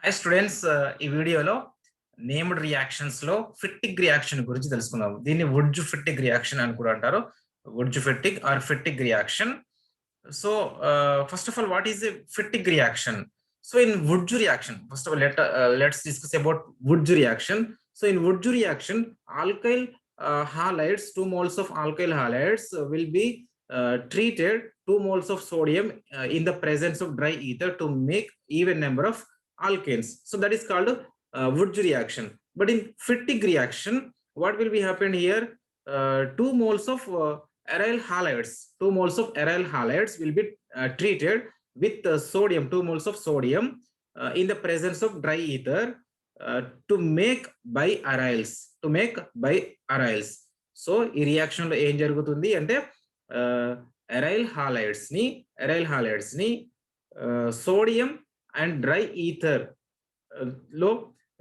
High students, ఈ వీడియోలో named reactions లో ఫిట్టిక్ రియాక్షన్ గురించి తెలుసుకుందాం. దీన్ని వుడ్జ్ ఫిట్టిక్ రియాక్షన్ అని కూడా అంటారు. Wurtz Fittig or Fittig reaction. So, first of all, what is a Fittig reaction? So, in Wurtz reaction, first of all, let's discuss about Wurtz reaction. So, in Wurtz reaction, alkyl halides, 2 moles of alkyl halides will be treated 2 moles of sodium in the presence of dry ether to make even number of alkanes. So, that is called Wurtz reaction. But in Fittig reaction, what will be happen here? 2 moles of aryl halides, 2 moles of aryl halides will be treated with sodium, 2 moles of sodium in the presence of dry ether to make biaryls, so ఈ reaction లో ఏం జరుగుతుంది అంటే aryl halides ని sodium and dry ether లో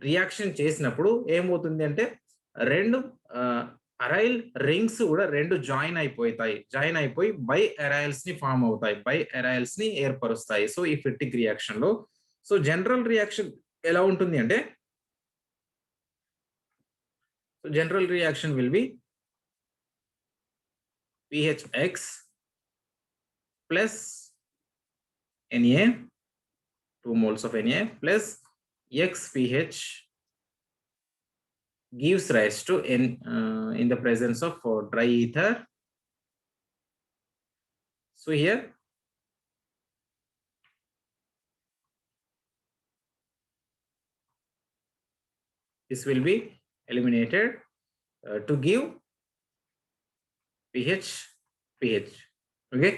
reaction చేసినప్పుడు ఏమవుతుంది అంటే రెండు అరైల్ రింగ్స్ కూడా రెండు జాయిన్ అయిపోయి బై అరైల్స్ ని ఫామ్ అవుతాయి, బై అరైల్స్ ని ఏర్పరుస్తాయి. సో ఈ ఫిట్టిక్ రియాక్షన్ లో సో జనరల్ రియాక్షన్ ఎలా ఉంటుంది అంటే general reaction will be PHX plus Na, 2 moles of Na plus XPH gives rise to in the presence of dry ether. So here this will be eliminated to give pH. Okay,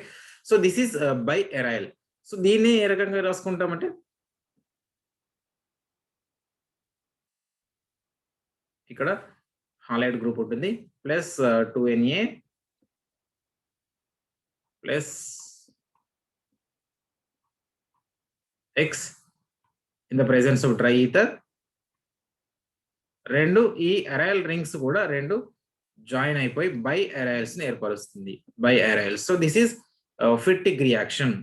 so this is biaryl. So దీన్ని ఏ రకంగా రాసుకుంటామంటే ఇక్కడ halide group ఉంటుంది plus 2Na plus X in the presence of dry ether. రెండు ఈ aryl rings కూడా రెండు join అయిపోయి by అరైల్స్ ని ఏర్పరుస్తుంది, biaryls. So this is Fittig reaction.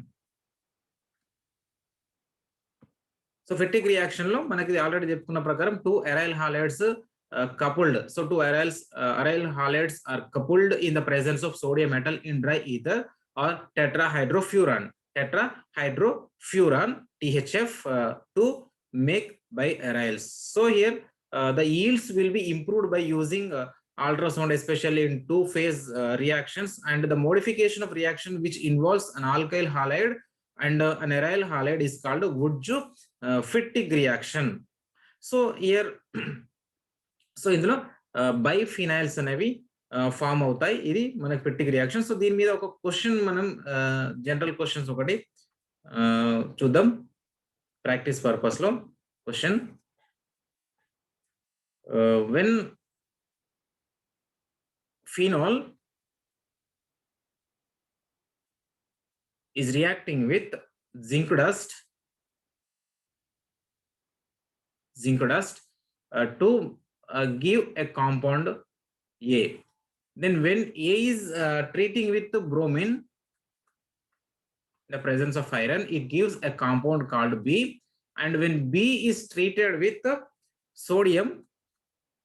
So Fittig reaction లో మనకి ఆల్రెడీ చెప్పుకున్న ప్రకారం 2 aryl halides coupled. So 2 aryl halides are coupled in the presence of sodium metal in dry ether or tetrahydrofuran THF to make biaryls. So here the yields will be improved by using ultrasound, especially in two-phase reactions, and the modification of reaction which involves an alkyl halide and an aryl halide is called Wurtz Fittig reaction. So here so ఇందులో biphenyls అనేవి form అవుతాయి. ఇది మనకి ఫిట్టిక్ reaction. So దీని మీద ఒక question మనం general questions ఒకటి చూద్దాం ప్రాక్టీస్ పర్పస్ లో. Question, when phenol is reacting with zinc dust to give a compound A, then when A is treating with the bromine in the presence of iron, it gives a compound called B, and when B is treated with sodium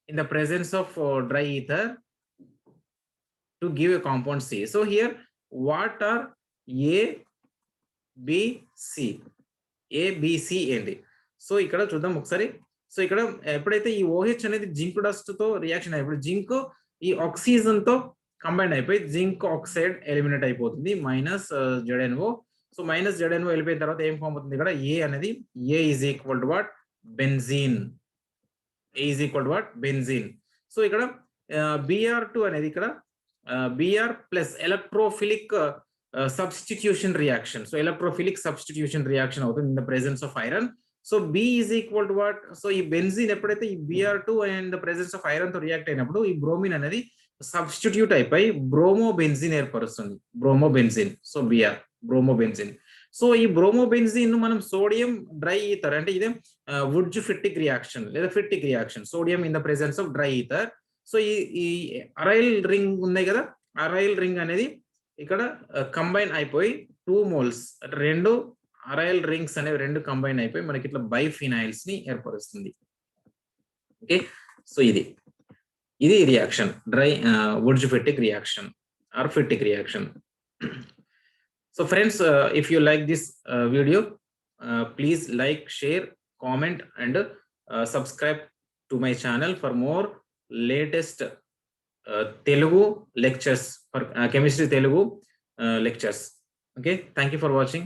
in the presence of dry ether to give a compound C. So here what are A, B, C ఏంటి? So ఇక్కడ చూద్దాం ఒకసారి. So ఇక్కడ ఎప్పుడైతే ఈ OH అనేది zinc dust తో reaction అయినప్పుడు జింక్ ఈ ఆక్సిజన్ తో కంబైన్ అయిపోయి జింక్ ఆక్సైడ్ ఎలిమినేట్ అయిపోతుంది, -ZnO. సో -ZnO వెళ్ళిపోయిన తర్వాత ఏం ఫామ్ అవుతుంది ఇక్కడ? A అనేది A is equal to what? Benzene. So ఇక్కడ Br2 అనేది ఇక్కడ Br plus electrophilic substitution reaction. So electrophilic substitution reaction అవుతుంది in the presence of iron. So B is equal to what? So ఈ benzene ఎప్పుడైతే ఈ Br2 and the presence of iron తో react అయినప్పుడు ఈ బ్రోమిన్ అనేది సబ్స్టిట్యూట్ అయిపోయి bromobenzene ఏర్పరుస్తుంది, bromobenzene. So Br bromobenzene. So ఈ బ్రోమోబెంజీన్ మనం సోడియం డ్రై ఈథర్ అంటే ఇదే వుడ్జ్ ఫిట్టిక్ రియాక్షన్ లేదా Fittig reaction, sodium in the presence of dry ether. So ఈ అరైల్ రింగ్ ఉన్నాయి కదా, అరైల్ రింగ్ అనేది ఇక్కడ కంబైన్ అయిపోయి 2 moles రెండు అరైల్ రింగ్స్ అనేవి రెండు కంబైన్ అయిపోయి మనకి ఇట్లా బైఫినైల్స్ ని ఏర్పరుస్తుంది. ఓకే, సో ఇది reaction dry Wurtz Fittig reaction or Fittig reaction. So friends, if you like this video, please like, share, comment and subscribe to my channel for more latest Telugu lectures, for chemistry Telugu lectures. Okay, thank you for watching.